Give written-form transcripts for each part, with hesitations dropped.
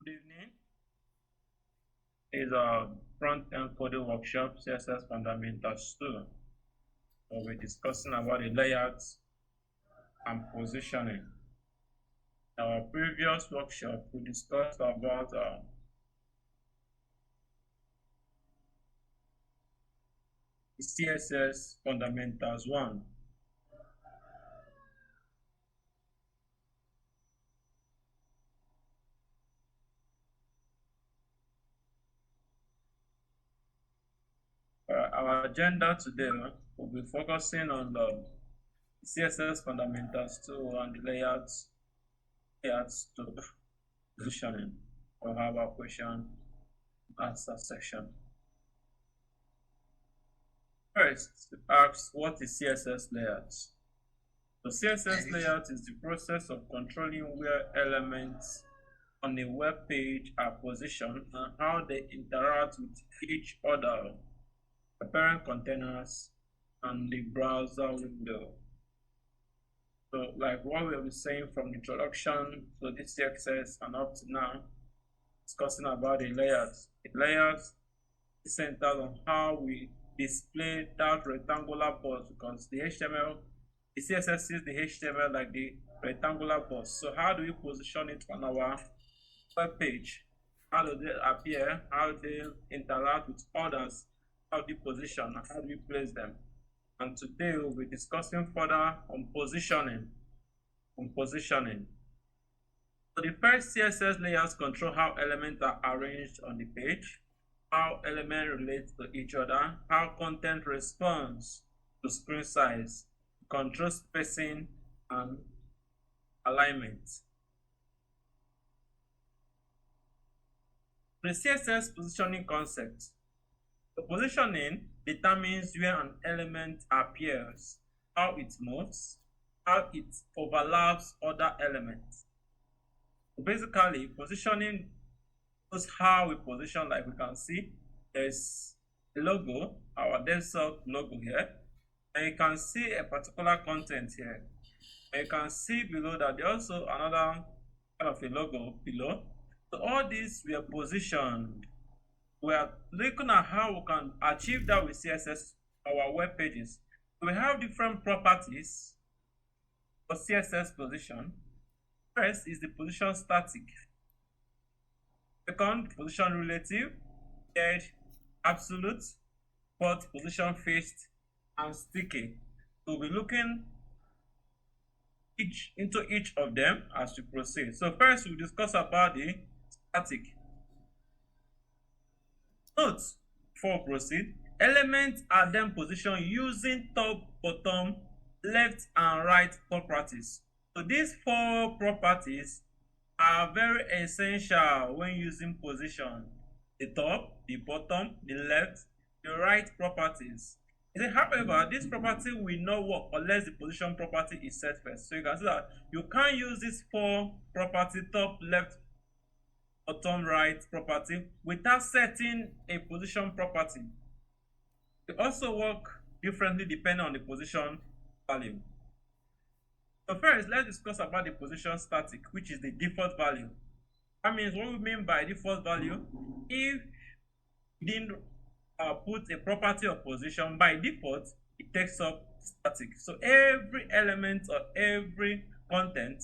Good evening. It's a front-end coding workshop, CSS Fundamentals II. So we're discussing about the layouts and positioning. In our previous workshop, we discussed about the CSS Fundamentals 1. Our agenda today will be focusing on the CSS Fundamentals 2 and the layouts to positioning. We'll have our question answer section. First, ask what is CSS layouts? So CSS layout is the process of controlling where elements on a web page are positioned and how they interact with each other, the parent containers, and the browser window. So like what we were saying from the introduction to this CSS and up to now, discussing about the layouts. The layouts is centered on how we display that rectangular box because the CSS sees the HTML like the rectangular box. So how do we position it on our web page? How do they appear? How do they interact with others? How do we position? How do we place them? And today we'll be discussing further on positioning. So the first CSS layers control how elements are arranged on the page, how elements relate to each other, how content responds to screen size, control spacing, and alignment. The CSS positioning concept. The positioning determines where an element appears, how it moves, how it overlaps other elements. Basically, positioning is how we position, like we can see, there's a logo, our DevSoc logo here, and you can see a particular content here. And you can see below that there's also another kind of a logo below. So all these were positioned. We are looking at how we can achieve that with CSS, our web pages. So we have different properties for CSS position. First is the position static. Second, position relative. Third, absolute. Fourth, position fixed, and sticky. So we'll be looking into each of them as we proceed. So first, we'll discuss about the static. Note, before we proceed, elements are then positioned using top, bottom, left, and right properties. So these four properties are very essential when using position: the top, the bottom, the left, the right properties. However, this property will not work unless the position property is set first. So you can see that you can't use this four property, top, left, bottom, right property without setting a position property. They also work differently depending on the position value. So first, let's discuss about the position static, which is the default value. That means what we mean by default value, if you didn't put a property of position, by default, it takes up static. So every element or every content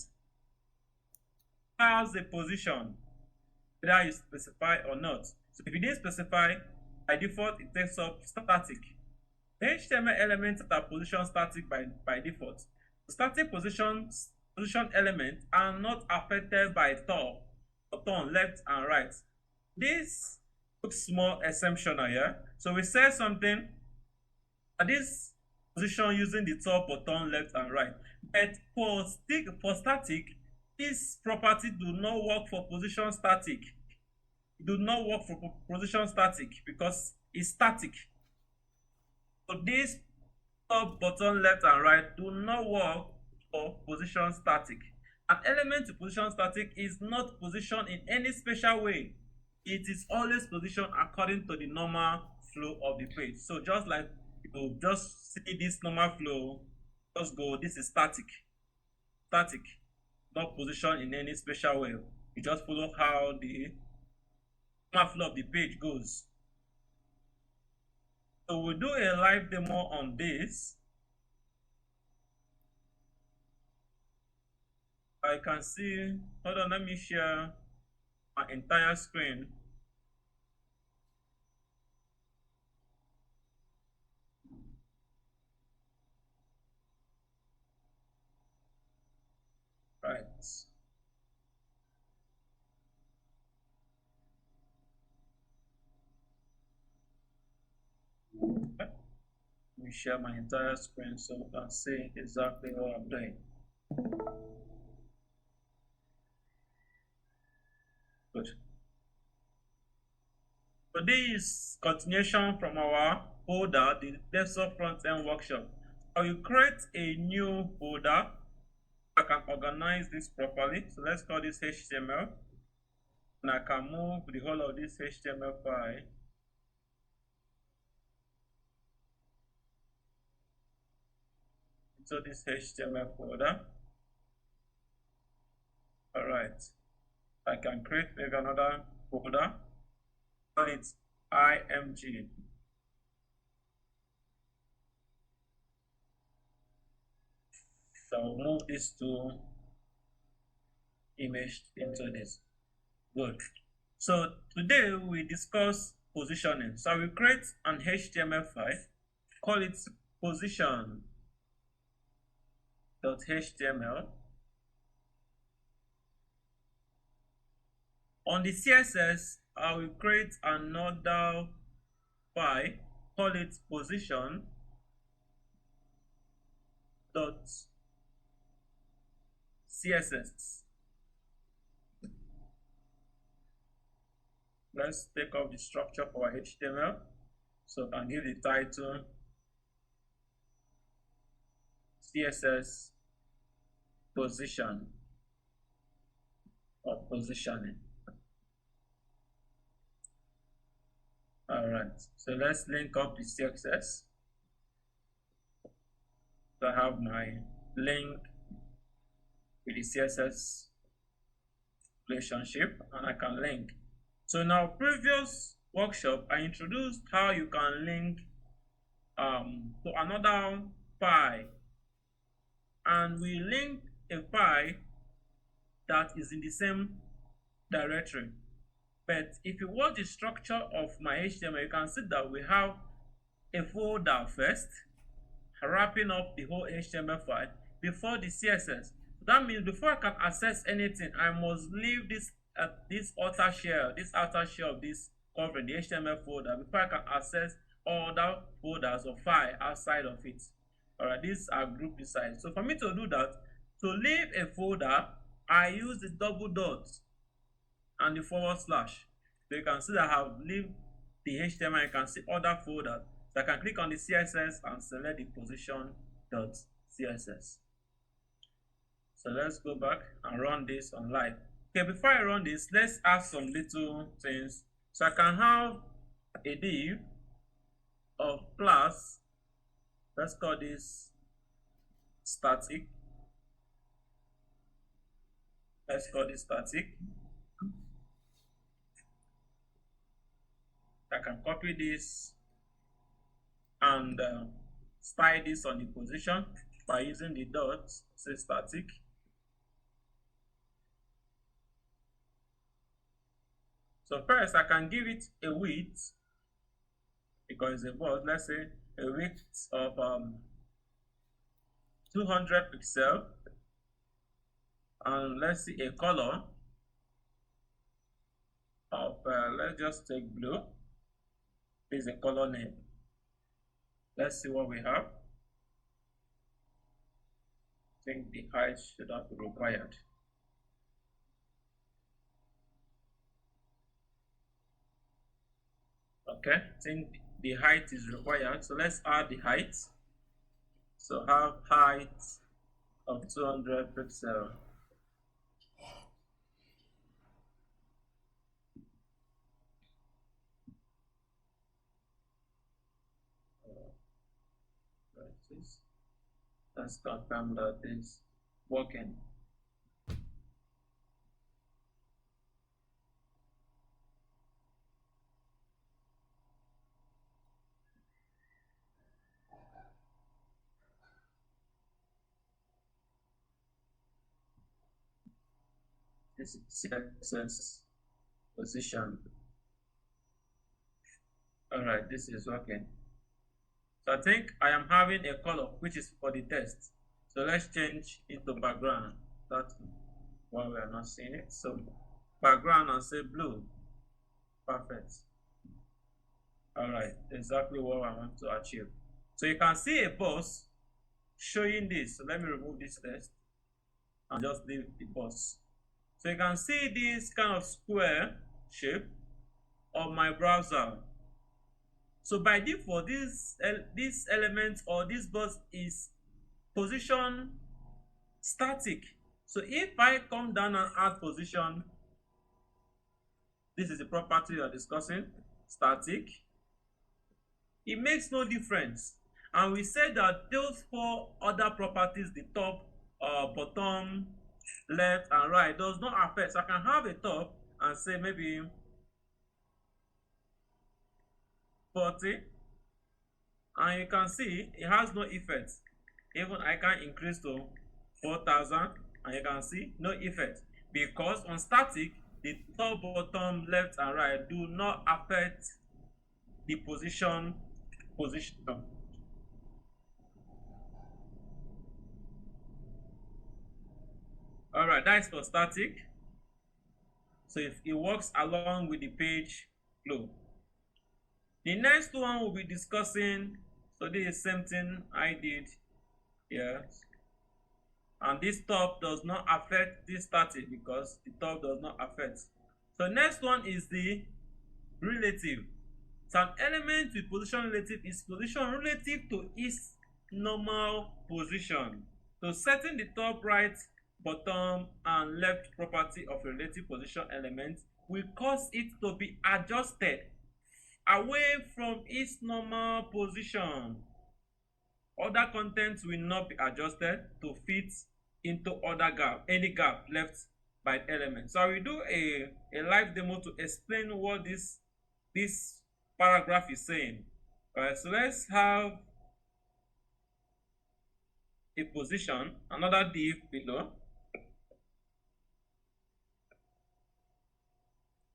has a position, whether you specify or not. So if you didn't specify, by default, it takes up static. The HTML elements that are position static by default. The static position elements are not affected by top, bottom, left, and right. This looks more exceptional here. So we say something at this position using the top, bottom, left, and right. But for static, this property do not work for position static. It do not work for position static because it's static. So this top, bottom, left, and right do not work for position static. An element to position static is not positioned in any special way. It is always positioned according to the normal flow of the page. So just like you just see this normal flow, just go, this is static, not positioned in any special way. You just follow how the flow of the page goes. So we'll do a live demo on this. I can see, hold on, let me share my entire screen. Right. Let me share my entire screen so you can see exactly what I'm doing. Good. So this is continuation from our folder, the DevSoc Frontend workshop. I will create a new folder. I can organize this properly. So let's call this HTML. And I can move the whole of this HTML file into this HTML folder. All right. I can create maybe another folder. Call it IMG. So move this to image into this. Good. So today we discuss positioning. So I will create an HTML file, call it position.html. On the CSS, I will create another file, call it position.css. Let's take off the structure for our HTML. So I can give the title CSS position or positioning. All right, so let's link up the CSS. So I have my link with the CSS relationship, and I can link. So in our previous workshop, I introduced how you can link to another file, and we link a file that is in the same directory. But if you watch the structure of my HTML, you can see that we have a folder first, wrapping up the whole HTML file before the CSS. That means before I can access anything, I must leave this outer shell of this covering the HTML folder before I can access other folders or file outside of it. All right, these are grouped inside. So for me to do that, to leave a folder, I use the double dot and the forward slash. So you can see that I have leave the HTML. You can see other folders. So I can click on the CSS and select the position.css. So let's go back and run this on live. Okay, before I run this, let's add some little things. So I can have a div of class. Let's call this static. Let's call this static. I can copy this and style this on the position by using the dot, say static. So first I can give it a width because it's a box. Let's say a width of 200 pixels, and let's see a color of let's just take blue. This is a color name. Let's see what we have. I think the height should not be required. Okay, I think the height is required. So let's add the height. So have height of 200 pixels. Let's confirm that it's working. This is CSS position. All right, this is working. So I think I am having a color which is for the test. So let's change it to background. That one we are not seeing it. So background and say blue. Perfect. All right, exactly what I want to achieve. So you can see a box showing this. So let me remove this text and just leave the box. So you can see this kind of square shape on my browser. So by default, this element or this box is position static. So if I come down and add position, this is the property we are discussing, static. It makes no difference. And we said that those four other properties, the top, bottom, left, and right, does not affect. So I can have a top and say maybe 40, and you can see it has no effect. Even I can increase to 4,000, and you can see no effect, because on static the top, bottom, left, and right do not affect the position. All right, that's for static. So if it works along with the page flow. The next one we'll be discussing, so this is the same thing I did here, and this top does not affect this static because the top does not affect. So next one is the relative. So an element with position relative is position relative to its normal position. So setting the top, right, bottom, and left property of a relative position element will cause it to be adjusted away from its normal position. Other contents will not be adjusted to fit into any gap left by the element. So I will do a live demo to explain what this paragraph is saying. All right, so let's have a position, another div below.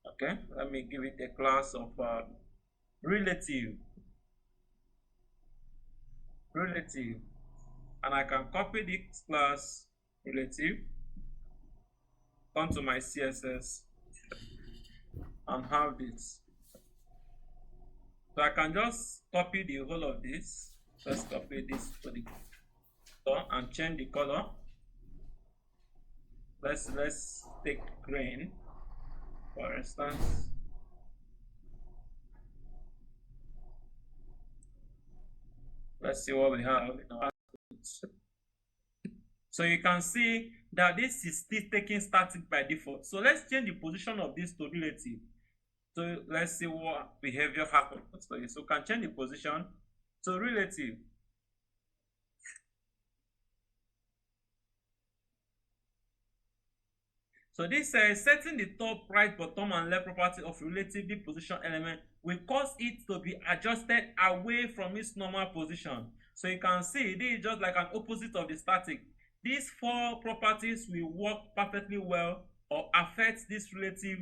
Okay, let me give it a class of relative, and I can copy this class relative, come to my CSS, and have this. So I can just copy the whole of this. Let's copy this to the color and change the color. Let's take green, for instance. Let's see what we have in our output. So you can see that this is still taking static by default. So let's change the position of this to relative. So let's see what behavior happens. So we can change the position to relative. So this says setting the top, right, bottom, and left property of relatively position element will cause it to be adjusted away from its normal position. So you can see this is just like an opposite of the static. These four properties will work perfectly well or affect this relative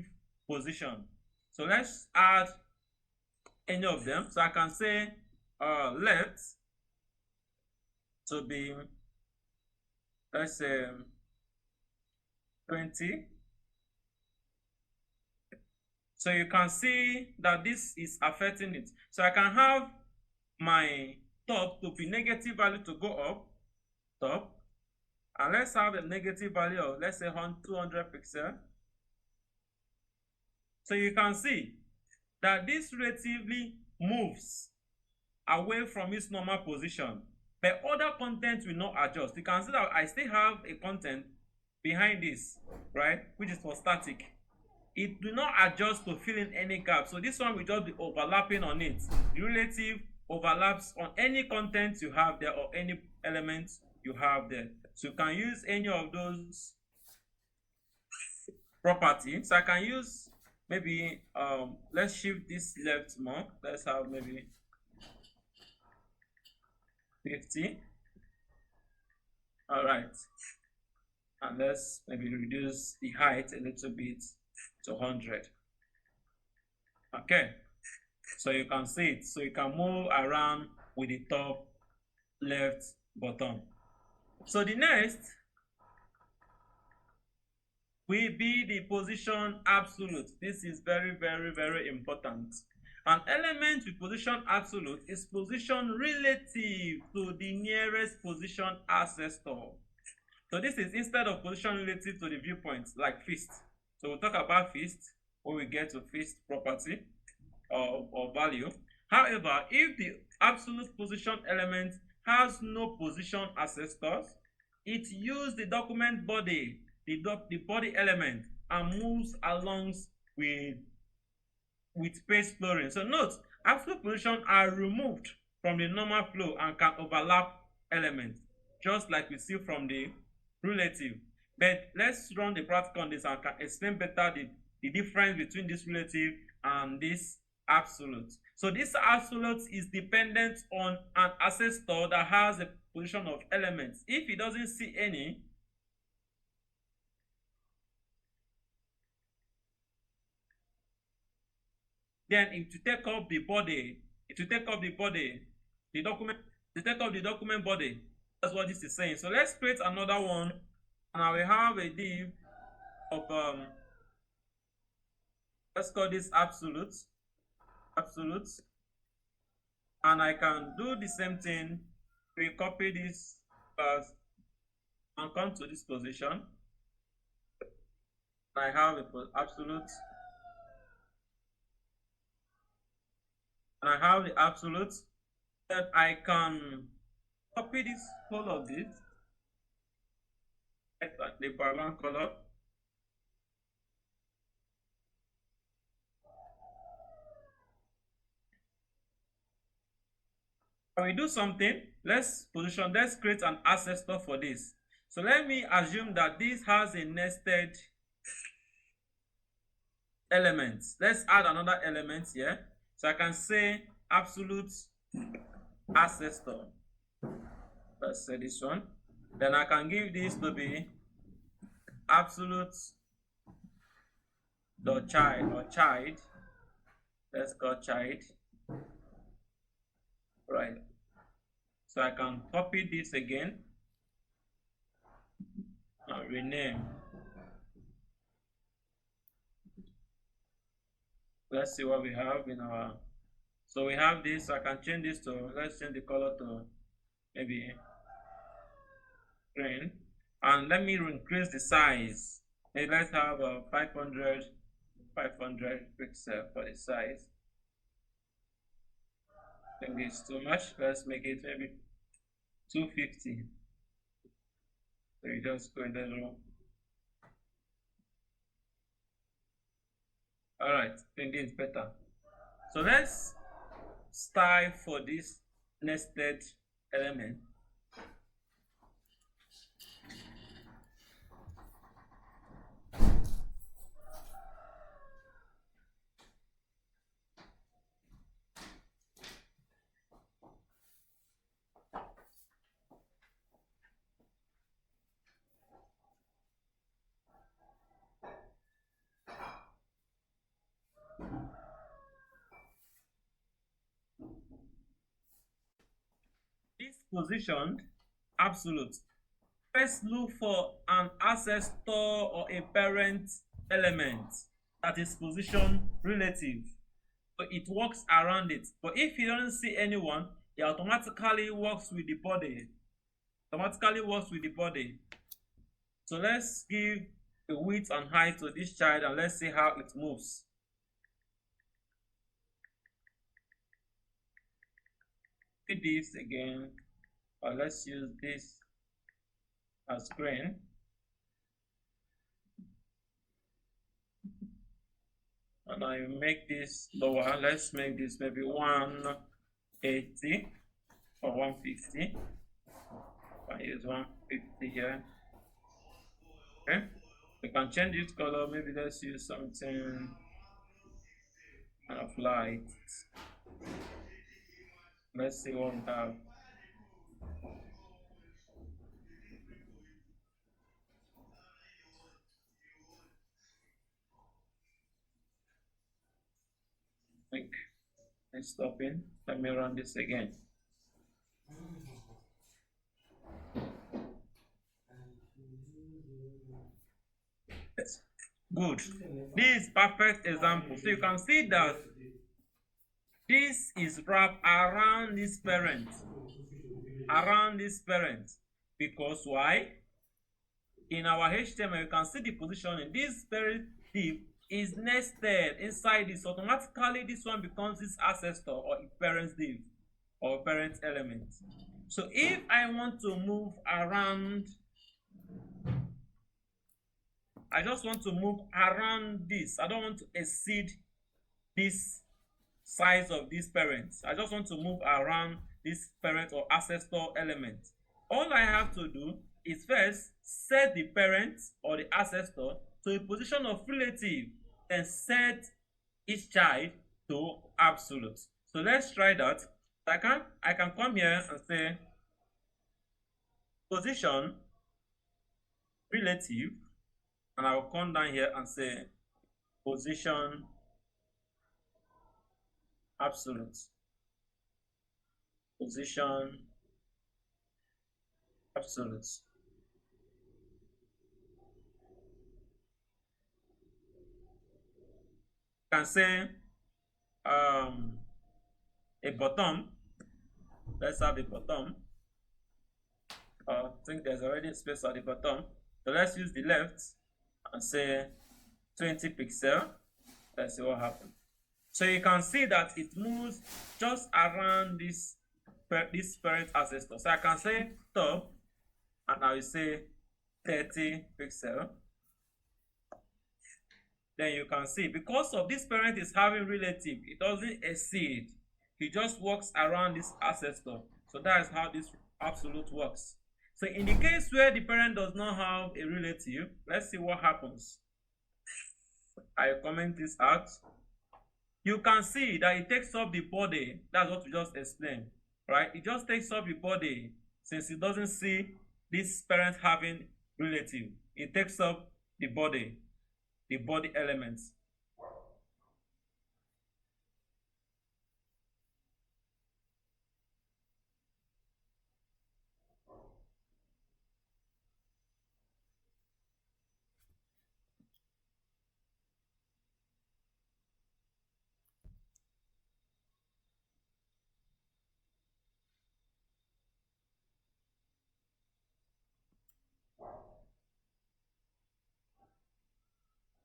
position. So let's add any of them. So I can say left to be, let's say 20. So you can see that this is affecting it. So I can have my top to be negative value to go up, top, and let's have a negative value of, let's say 200 pixels. So you can see that this relatively moves away from its normal position, but other content will not adjust. You can see that I still have a content behind this, right, which is for static. It do not adjust to fill in any gap. So this one will just be overlapping on it. The relative overlaps on any content you have there or any elements you have there. So you can use any of those properties. So I can use maybe let's shift this left more. Let's have maybe 50. All right. And let's maybe reduce the height a little bit to 100. Okay, so you can see it. So you can move around with the top left button. So the next will be the position absolute. This is very, very, very important. An element with position absolute is position relative to the nearest position ancestor. So this is instead of position relative to the viewpoint, like fist. So we'll talk about fist when we get to fist property or value. However, if the absolute position element has no position ancestors, it uses the document body, the body element, and moves along with page flooring. So note, absolute position are removed from the normal flow and can overlap elements, just like we see from the relative. But let's run the practical on this and can explain better the difference between this relative and this absolute. So this absolute is dependent on an ancestor that has a position of elements. If it doesn't see any, then it will take up the body, the document, to take up the document body. That's what this is saying. So let's create another one, and I will have a div of let's call this absolute, and I can do the same thing. We copy this class and come to this position. I have a absolute, and I have the absolute. Then I can copy this whole of this, the background color. When we do something, let's create an ancestor for this. So let me assume that this has a nested element. Let's add another element here. So I can say absolute ancestor. Let's say this one. Then I can give this to be absolute dot child or child. Let's go child. Right. So I can copy this again and rename. Let's see what we have in our. So we have this. I can change this to, let's change the color to maybe green, and let me increase the size. Maybe let's have a 500 pixel for the size. I think it's too much. Let's make it maybe 250. So you just go in the room. All right, I think it's better. So let's style for this nested element. This positioned absolute. First look for an ancestor or a parent element that is position relative. So it works around it. But if you don't see anyone, it automatically works with the body. So let's give the width and height to this child and let's see how it moves. Do this again, or let's use this as green. And I make this lower. Let's make this maybe 180 or 150. I use 150 here. Okay. We can change this color. Maybe let's use something kind of light. Let's see what we have. think it's stopping. Let me run this again. Yes. Good. This is perfect example. So you can see that this is wrapped around this parent. Around this parent. Because why? In our HTML, you can see the positioning. This parent div is nested inside this. Automatically, this one becomes this ancestor or a parent div or parent element. So if I want to move around, I just want to move around this. I don't want to exceed this size of this parent. I just want to move around this parent or ancestor element. All I have to do is first set the parent or the ancestor to a position of relative and set each child to absolute. So let's try that. I can come here and say position relative, and I will come down here and say position absolute. Position absolute. Can say a bottom. Let's have a bottom. I think there's already space at the bottom. So let's use the left and say 20 pixel. Let's see what happens. So you can see that it moves just around this parent ancestor. So I can say top and I will say 30 pixel. Then you can see because of this parent is having relative, it doesn't exceed. It just walks around this ancestor. So that is how this absolute works. So in the case where the parent does not have a relative, let's see what happens. I comment this out. You can see that it takes up the body. That's what we just explained, right? It just takes up the body since it doesn't see this parent having relative. It takes up the body elements.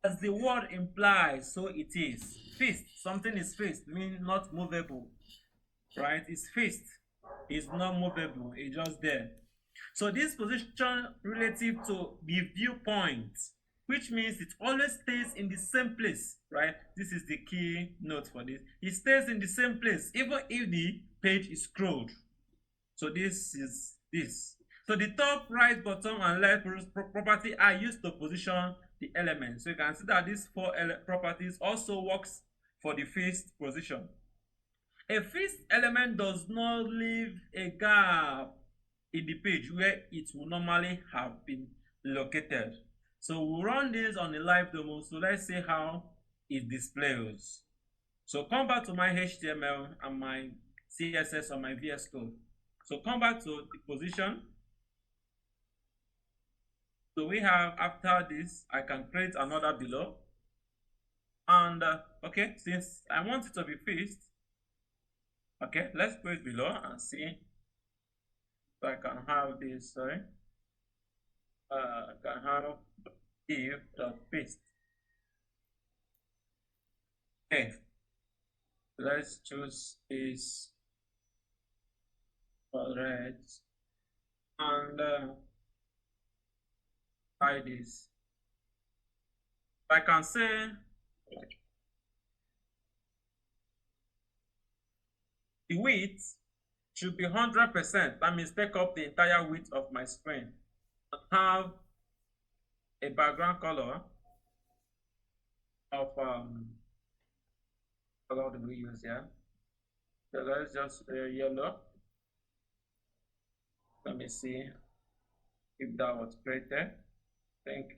As the word implies, so it is. Fixed. Something is fixed, means not movable. Right? It's fixed. It's not movable. It's just there. So this position relative to the viewpoint, which means it always stays in the same place, right? This is the key note for this. It stays in the same place, even if the page is scrolled. So this is this. So the top, right, bottom, and left property are used to position the elements. So you can see that these four properties also works for the fixed position. A fixed element does not leave a gap in the page where it will normally have been located. So we'll run this on a live demo. So let's see how it displays. So come back to my HTML and my CSS or my VS Code. So come back to the position. So we have, after this, I can create another below. And okay, since I want it to be fixed, okay, let's create below and see. So I can have this, sorry. I can have div.paste. Okay, let's choose this red and try this. I can say the width should be 100%. That means take up the entire width of my screen and have a background color of color do we use here? So let's just yellow. Let me see if that was created. I think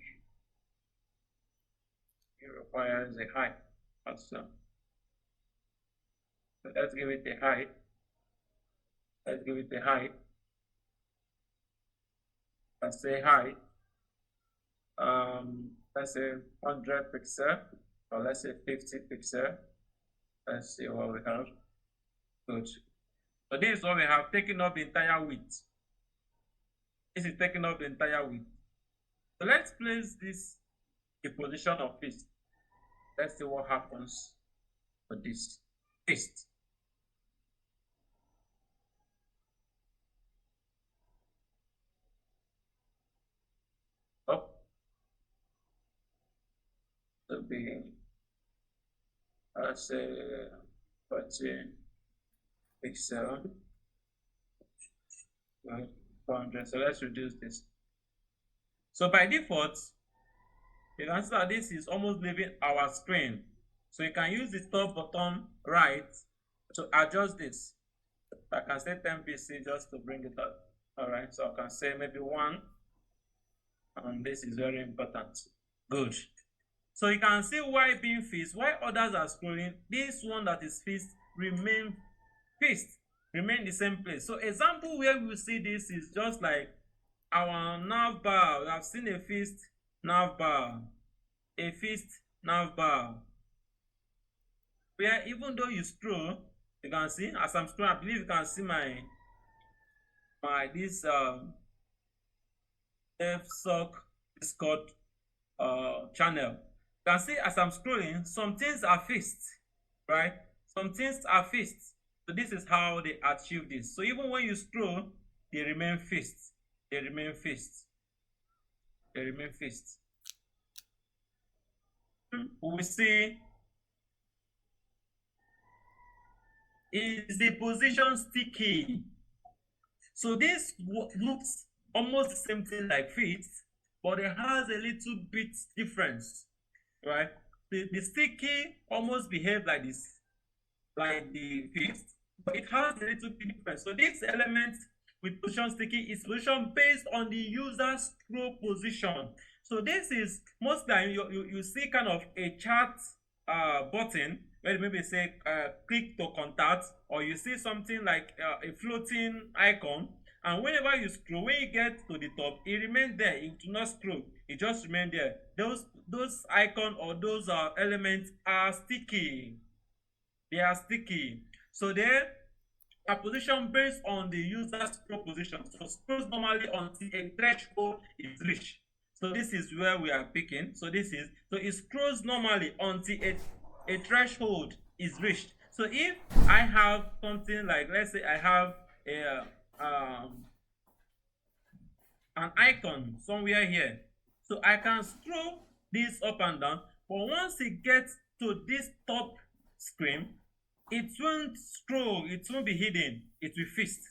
it requires a height also. So let's give it a height. Let's give it a height. Let's say height. Let's say 100 pixel, or let's say 50 pixel. Let's see what we have. Good. So this is what we have, taken up the entire width. This is taking up the entire width. So let's place this in position of fist. Let's see what happens for this fist. Up to be, let's say 40 pixel, 400. So let's reduce this. So by default, you can see that this is almost leaving our screen. So you can use the top button right to adjust this. I can say 10 pc just to bring it up. All right, so I can say maybe 1, and this is very important. Good. So you can see why being fixed, while others are scrolling, this one that is fixed remain fixed, remain the same place. So example where we see this is just like our nav bar. We have seen a fixed nav bar, a fixed nav bar, where even though you scroll, you can see as I'm scrolling, I believe you can see my this DevSoc Discord channel. You can see as I'm scrolling, some things are fixed, right? Some things are fixed. So this is how they achieve this. So even when you scroll, they remain fixed. They remain fixed. They remain fixed. We see, is the position sticky? So this looks almost the same thing like fixed, but it has a little bit difference, right? The sticky almost behave like this, like the fixed, but it has a little bit difference. So this element with position sticky is position based on the user scroll position. So this is most time you see kind of a chat button where maybe say click to contact, or you see something like a floating icon, and whenever you scroll, when you get to the top, it remains there. It do not scroll, it just remains there. Those icon or those elements are sticky. They are sticky. So they are positioned based on the user's scroll position. So scrolls normally until a threshold is reached. So this is where we are picking. So it scrolls normally until a threshold is reached. So if I have something like, let's say I have an icon somewhere here, so I can scroll this up and down, but once it gets to this top screen, it won't scroll, it won't be hidden, it will fixed.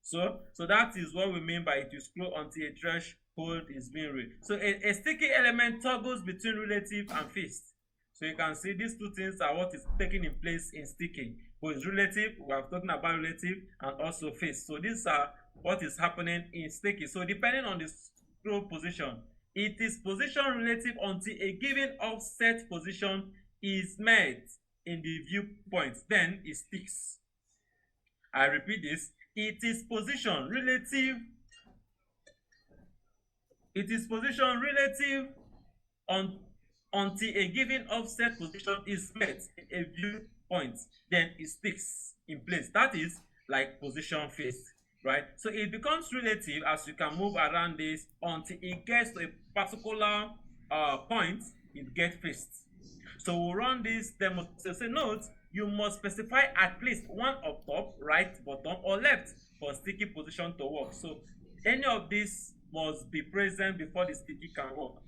So that is what we mean by it will scroll until a threshold is being reached. So a sticky element toggles between relative and fixed. So you can see these two things are what is taking in place in sticky. Both relative, we are talking about relative, and also fixed. So these are what is happening in sticky. So depending on the scroll position, it is position relative until a given offset position is met in the viewpoint, then it sticks. I repeat this, it is position relative until a given offset position is met in a viewpoint, then it sticks in place. That is like position fixed, right? So it becomes relative as you can move around this until it gets to a particular point, it gets fixed. So we'll run this demo. So say note, you must specify at least one up top, right, bottom, or left for sticky position to work. So any of these must be present before the sticky can work.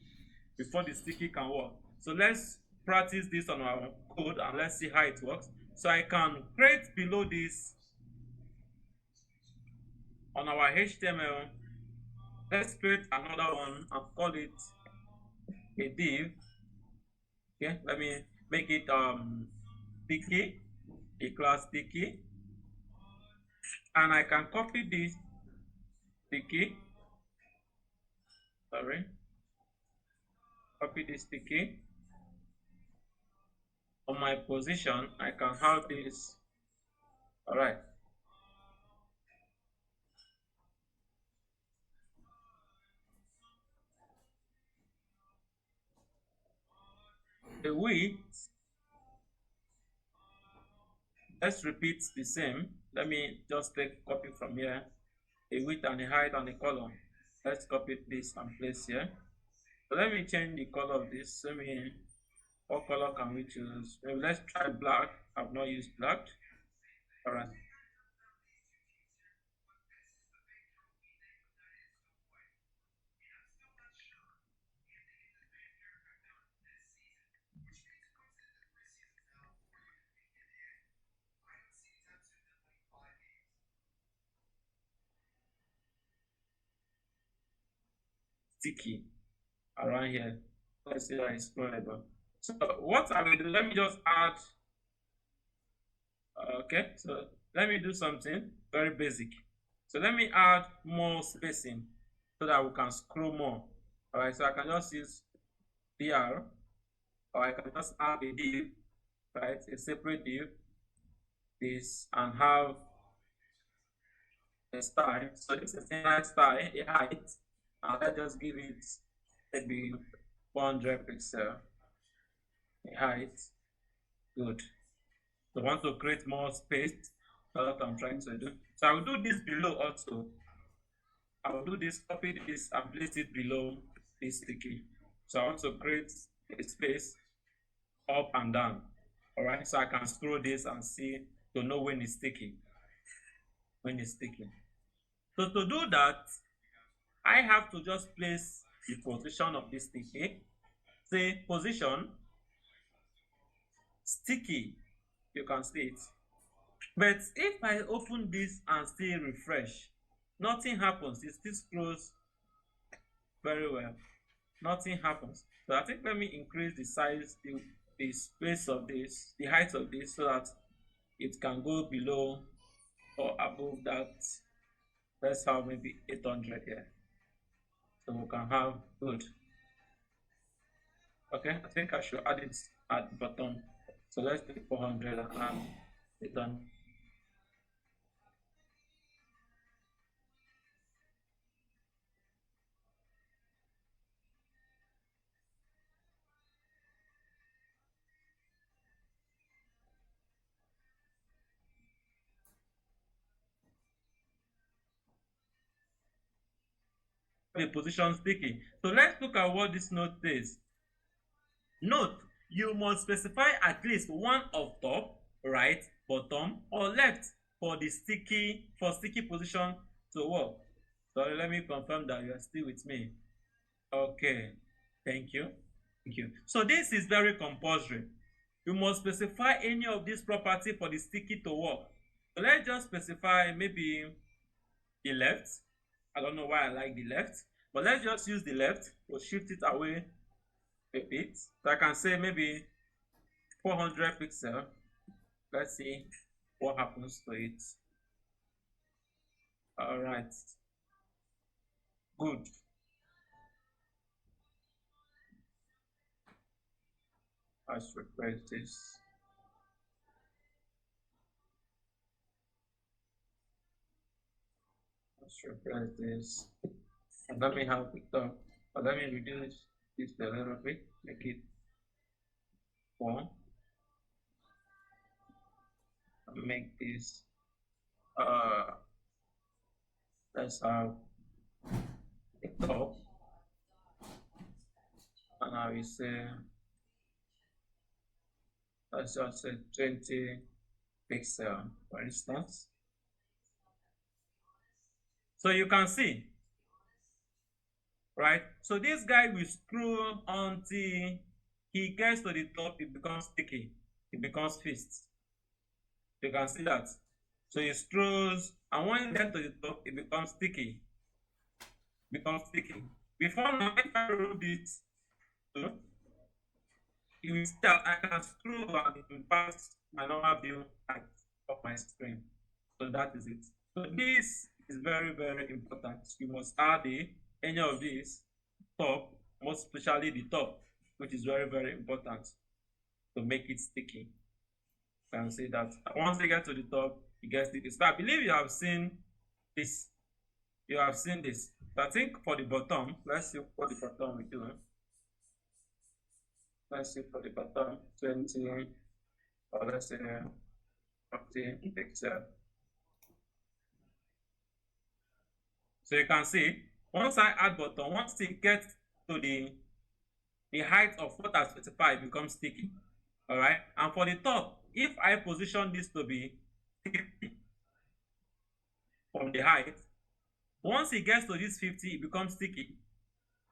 So let's practice this on our code and let's see how it works. So I can create below this on our HTML. Let's create another one and call it a div. Okay, let me make it sticky, a class sticky, and I can copy this sticky. Copy this sticky. On my position, I can have this All right. The width, let's repeat the same. Let me just take copy from here. A width and a height and a color. Let's copy this and place here. So let me change the color of this. What color can we choose? Maybe let's try black. I've not used black. All right. Sticky around here. Let's see that it's scrollable. So what I will do, let me just add. Okay, so let me do something very basic. So let me add more spacing so that we can scroll more. All right, so I can just use DR, or I can just add a div, right, a separate div, this, and have a style. So this is a style, a height, and let's just give it maybe 100 pixel, a height. Good. So I want to create more space. That's what I'm trying to do. So I will do this below also. I will do this, copy this, and place it below this sticky. So I want to create a space up and down. All right, so I can scroll this and see to know when it's sticky. When it's sticky. So to do that, I have to just place the position of this sticky. Say position sticky. You can see it. But if I open this and still refresh, nothing happens. It still scrolls very well. Nothing happens. So I think let me increase the size, the space of this, the height of this, so that it can go below or above that. Let's have maybe 800 here. So we can have good. Okay, I think I should add it at the bottom. So let's take 400 and add it done. The position sticky. So let's look at what this note says. Note, you must specify at least one of top, right, bottom, or left for the sticky position to work. So let me confirm that you are still with me. Okay, thank you. Thank you. So this is very compulsory. You must specify any of these property for the sticky to work. So let's just specify maybe the left. I don't know why I like the left, but let's just use the left. We'll shift it away a bit. So I can say maybe 400 pixel. Let's see what happens to it. All right. Good. Let's refresh this. Let's refresh this. And let me have it done. But let me reduce this a little bit. Make it 1. Make this let's have a top, and I will say let's just say 20 pixel for instance. So you can see, right? So this guy will scroll until he gets to the top. It becomes sticky. It becomes fixed. You can see that. So he scrolls, and when he gets to the top, it becomes sticky. Before now, if I remove this, you will see that I can scroll and it will pass my normal view height of my screen. So that is it. So this is very, very important. You must add any of these top, most especially the top, which is very, very important to make it sticky. You can see that once they get to the top, it gets sticky. So I believe you have seen this. You have seen this. So I think for the bottom, let's see what the bottom we do. Let's see for the bottom 20, or let's say 40 pixel. So you can see once I add button, once it gets to the height of what I specified, it becomes sticky. All right. And for the top, if I position this to be 50 from the height, once it gets to this 50, it becomes sticky.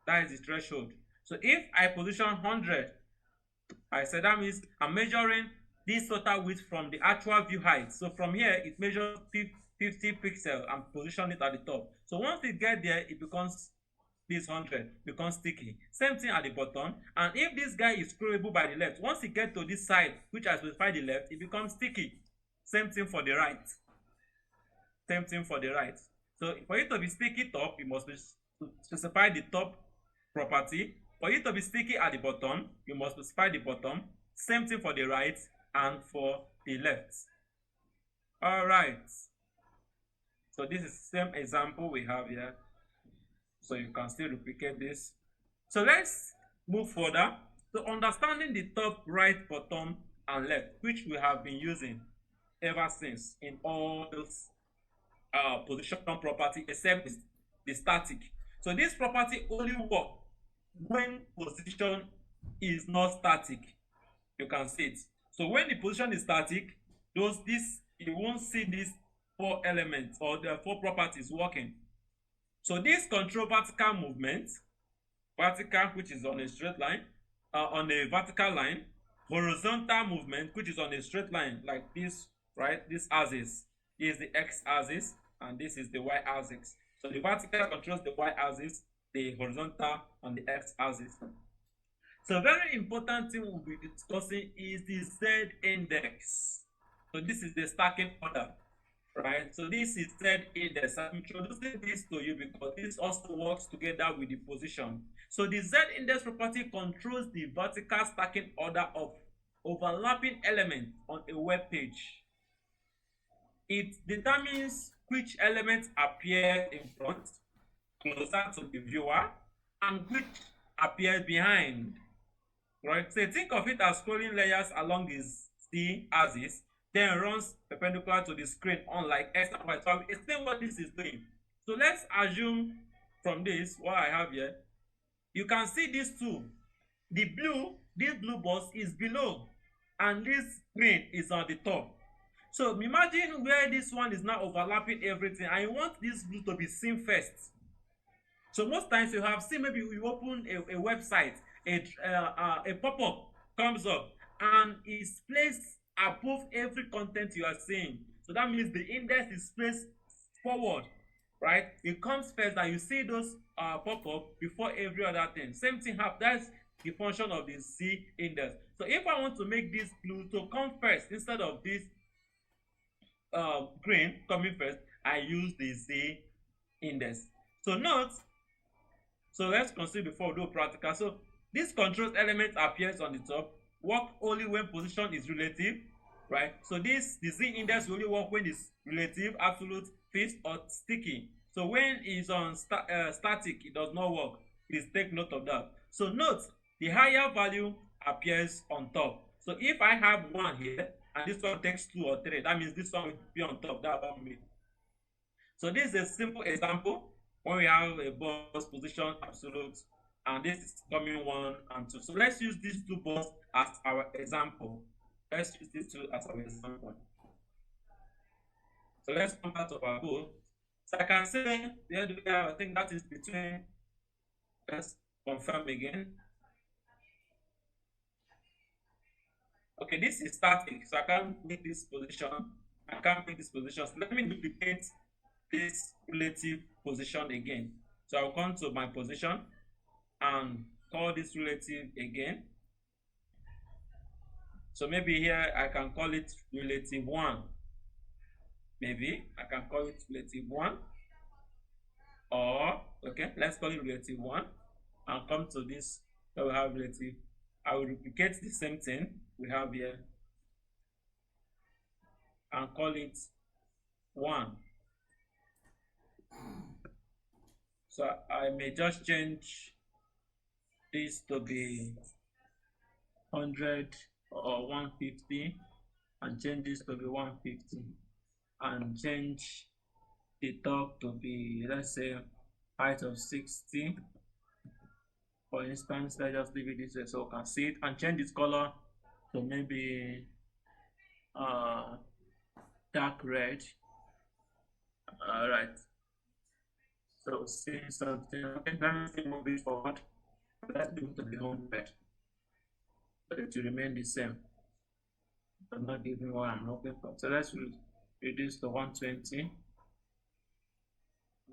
That is the threshold. So if I position 100, I said that means I'm measuring this total width from the actual view height. So from here, it measures 50 pixels and position it at the top. So once it gets there, it becomes this 100 becomes sticky. Same thing at the bottom. And if this guy is scrollable by the left, once it gets to this side, which I specified the left, it becomes sticky. Same thing for the right. Same thing for the right. So for it to be sticky top, you must specify the top property. For it to be sticky at the bottom, you must specify the bottom. Same thing for the right and for the left. All right. So this is the same example we have here. So you can still replicate this. So let's move further to understanding the top, right, bottom, and left, which we have been using ever since in all those position property, except the static. So this property only works when position is not static. You can see it. So when the position is static, you won't see these 4 elements or the 4 properties working. So this control vertical movement, vertical which is on a straight line, on a vertical line, horizontal movement which is on a straight line like this, right? This axis is the x-axis and this is the y-axis. So the vertical controls the y-axis, the horizontal on the x-axis. So a very important thing we'll be discussing is the z-index. So this is the stacking order. Right, so this is z-index. I'm introducing this to you because this also works together with the position. So the z-index property controls the vertical stacking order of overlapping elements on a web page. It determines which elements appear in front, closer to the viewer, and which appears behind. Right, so think of it as scrolling layers along this z-axis, then runs perpendicular to the screen unlike X and Y. So I will explain what this is doing. So let's assume from this, what I have here, you can see these two. This blue box is below and this green is on the top. So imagine where this one is now overlapping everything and you want this blue to be seen first. So most times you have seen, maybe you open a website, a pop-up comes up and is placed above every content you are seeing. So that means the index is placed forward, right? It comes first and you see those pop-up before every other thing. Same thing happens. That's the function of the Z index. So if I want to make this blue to come first instead of this green coming first, I use the Z index. So note, so let's consider before we do practical. So this controls element appears on the top, work only when position is relative, right? So the Z index will only work when it's relative, absolute, fixed, or sticky. So when it's on static, it does not work. Please take note of that. So note, the higher value appears on top. So if I have 1 here and this one takes 2 or 3, that means this one will be on top. That one will. So this is a simple example when we have a box position absolute and this is coming 1 and 2. So let's use these 2 boxes as our example. Let's use these 2 as our example. So let's come back to our board. So I can say where do we have, I think that is between, let's confirm again. Okay, this is static, so I can't make this position. I can't make this position. So let me duplicate this relative position again. So I'll come to my position and call this relative again. So maybe here I can call it relative 1. Maybe I can call it relative 1. Or, okay, let's call it relative 1 and come to this. So we have relative. I will duplicate the same thing we have here and call it 1. So I may just change this to be 100 or 150 and change this to be 150 and change the top to be, let's say, height of 60. For instance, let's just leave it this way so we can see it, and change its color to maybe dark red. All right. So see something. Okay, let me move it forward. Let's move to the home red. But it will remain the same. I'm not giving what I'm looking for. So let's reduce to 120.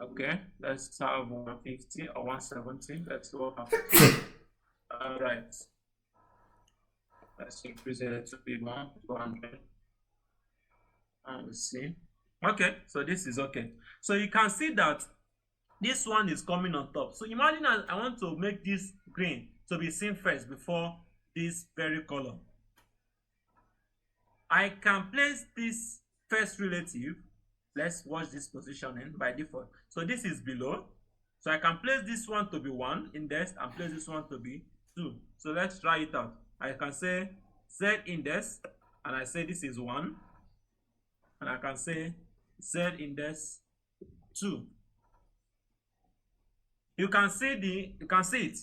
Okay, let's have 150 or 170. Let's see what happens. All right. Let's increase it to be 200. And see. Okay, so this is okay. So you can see that this one is coming on top. So imagine I want to make this green to be seen first before this very color. I can place this first relative. Let's watch this positioning by default. So this is below. So I can place this one to be 1 index and place this one to be 2. So let's try it out. I can say Z index and I say this is 1. And I can say Z index 2. You can see it.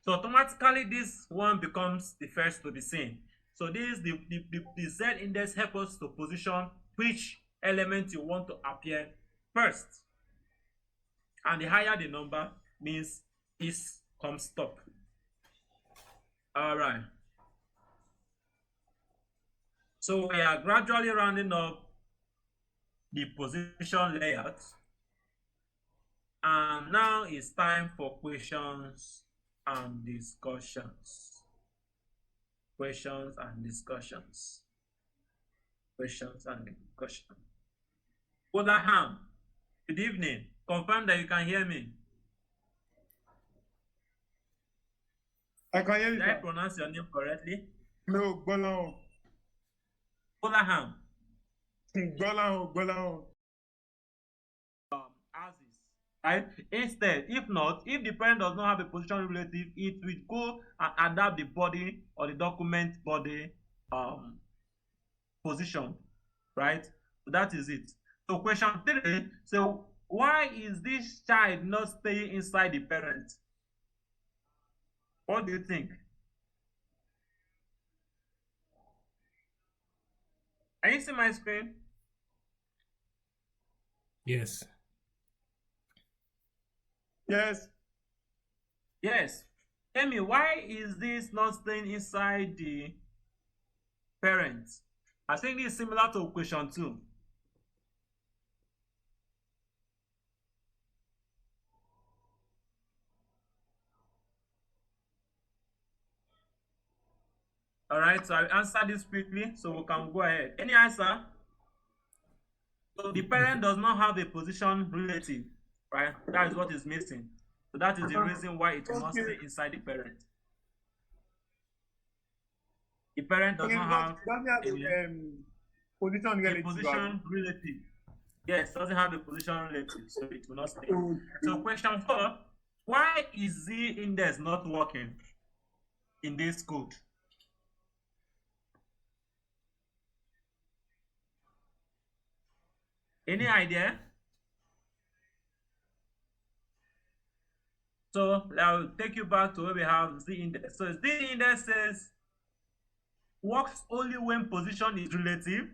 So automatically this one becomes the first to be seen. So this the Z index helps us to position which element you want to appear first. And the higher the number means this comes top. All right. So we are gradually rounding up the position layout. And now it's time for questions and discussions. Questions and discussions. Questions and discussions. Bodaham, good evening. Confirm that you can hear me. I can hear you. Did I pronounce your name correctly? No, Bolaham. Bodaham. Bolaham. As is. Right? Instead, if the parent does not have a position relative, it will go and adapt the body or the document body position, right? So that is it. So question 3, so why is this child not staying inside the parent? What do you think? Can you see my screen? Yes. Yes. Yes. Tell me, why is this not staying inside the parent? I think this is similar to question 2. All right, so I'll answer this quickly so we can go ahead. Any answer? So the parent does not have a position relative, right? That is what is missing. So that is the reason why it will not stay inside the parent. The parent does not have a position relative. Yes, doesn't have a position relative, so it will not stay. So question 4, why is the index not working in this code? Any idea? So I'll take you back to where we have Z index. So Z index says works only when position is relative,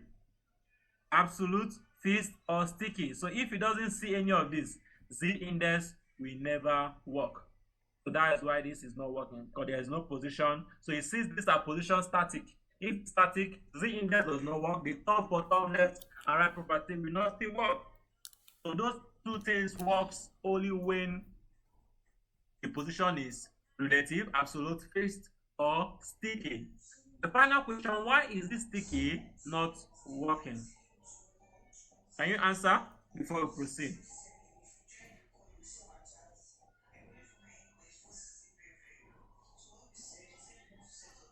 absolute, fixed, or sticky. So if it doesn't see any of this, Z index will never work. So that is why this is not working, because there is no position. So it sees this as position static. If static, Z index does not work. The top, bottom, left, and right property will not still work. So those two things works only when the position is relative, absolute, fixed, or sticky. The final question, why is this sticky not working? Can you answer before we proceed?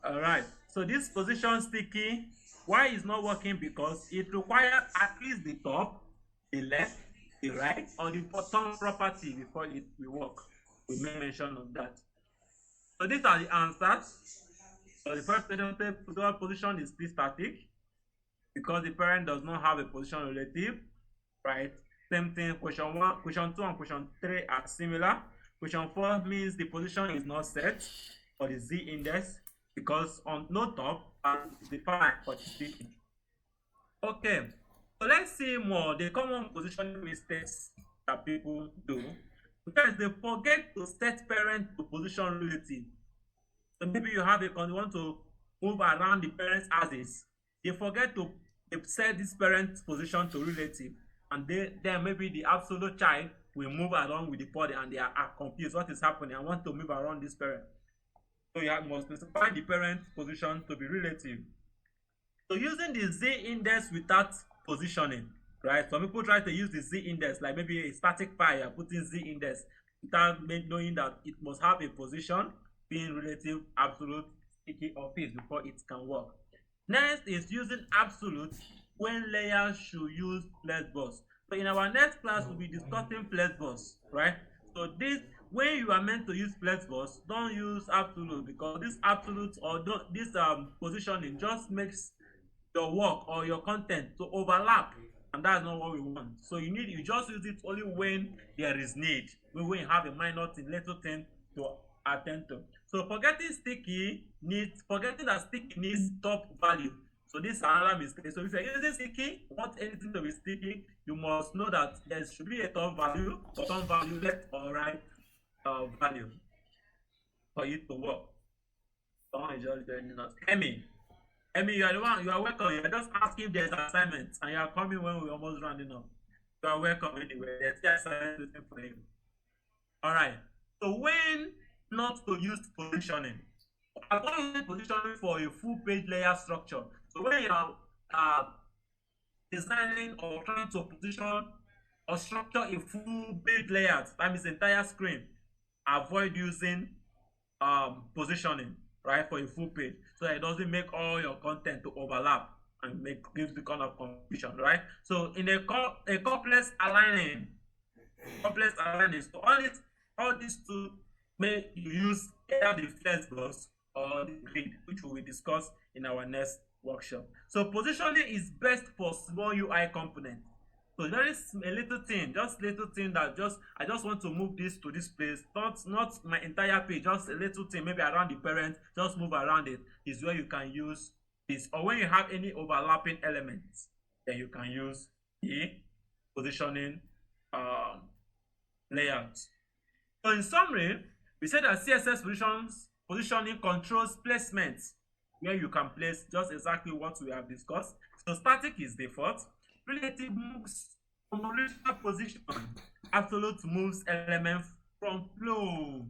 All right, so this position sticky, why is not working? Because it requires at least the top the left, the right, or the bottom property before it will work. We may mention of that. So these are the answers. So the first position is still static because the parent does not have a position relative, right? Same thing, question 1, question 2, and question 3 are similar. Question 4 means the position is not set for the Z index because on no top is defined for the sticky. Okay, so let's see more the common positioning mistakes that people do. Because they forget to set parent to position relative. So maybe you have you want to move around the parent's axis. They forget to set this parent position to relative, and then maybe the absolute child will move along with the body, and they are confused. What is happening? I want to move around this parent. So you must specify the parent position to be relative. So using the Z index without positioning, right? Some people try to use the Z index, like maybe a static file, you're putting Z index without knowing that it must have a position, being relative, absolute, sticky, or fixed before it can work. Next is using absolute when layers should use flexbus. So in our next class, we'll be discussing flexbus, right? So this, when you are meant to use flexbus, don't use absolute because this absolute or this positioning just makes your work or your content to overlap, and that's not what we want. So you just use it only when there is need, when you have a minor thing, little thing to attend to. So forgetting that sticky needs top value. So this is another mistake. So if you're using sticky, want anything to be sticky, you must know that there should be a top value, bottom value, left or right value for it to work. Someone is just joining us. Emmy, you are the one. You are welcome. You are just asking if there's assignment, and you are coming when we're almost rounding up. You are welcome anyway. There's still assignment waiting for you. All right. So when not to use positioning, I'm going to use positioning for a full page layer structure. So when you are designing or trying to position or structure a full page layout, that means the entire screen, avoid using positioning, right, for a full page, so that it doesn't make all your content to overlap and gives the kind of confusion, right? So in a complex aligning, so all these two may you use either the flexbus or the grid, which we will discuss in our next workshop. So positioning is best for small UI components. So there is a little thing, that I just want to move this to this place, not my entire page, just a little thing, maybe around the parent, just move around it, is where you can use this. Or when you have any overlapping elements, then you can use the positioning layout. So in summary, we said that CSS positioning controls placement, where you can place just exactly what we have discussed. So static is default. Relative moves from original position. Absolute moves element from flow,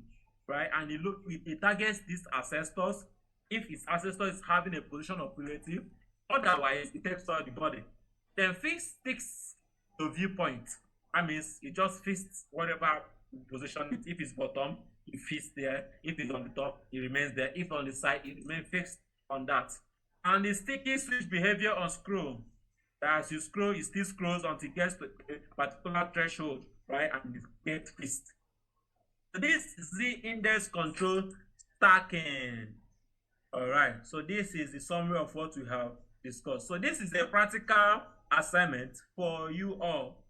right? And it targets these ancestors if its ancestor is having a position of relative. Otherwise, it takes out the body. Then fix sticks to viewpoint. That means it just fits whatever position it. If it's bottom, it fits there. If it's on the top, it remains there. If on the side, it remains fixed on that. And the sticky switch behavior on scroll. As you scroll, it still scrolls until it gets to a particular threshold, right? And it gets fixed. So this is the index control stacking. All right. So this is the summary of what we have discussed. So this is a practical assignment for you all.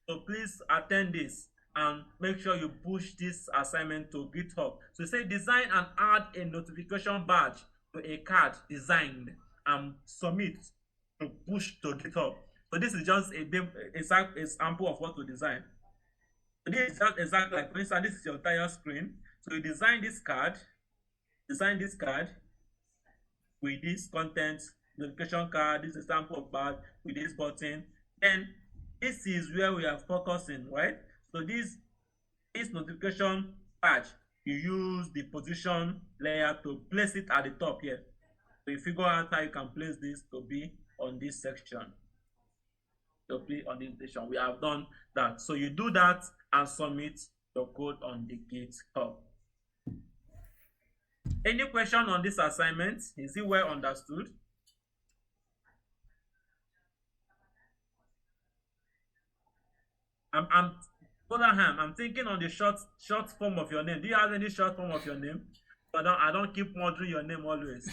So please attend this and make sure you push this assignment to GitHub. So say design and add a notification badge to a card designed and submit to push to GitHub. So this is just a example of what to design. So this is just exactly like, for instance, this is your entire screen. So you design this card with this content, notification card, this example of badge with this button. Then this is where we are focusing, right? So this notification badge, you use the position layer to place it at the top here. So you figure out how you can place this to be on this section. We have done that. So you do that and submit your code on the GitHub. Any question on this assignment? Is it well understood? I'm Abraham, I'm thinking on the short form of your name. Do you have any short form of your name? I don't keep murdering your name always.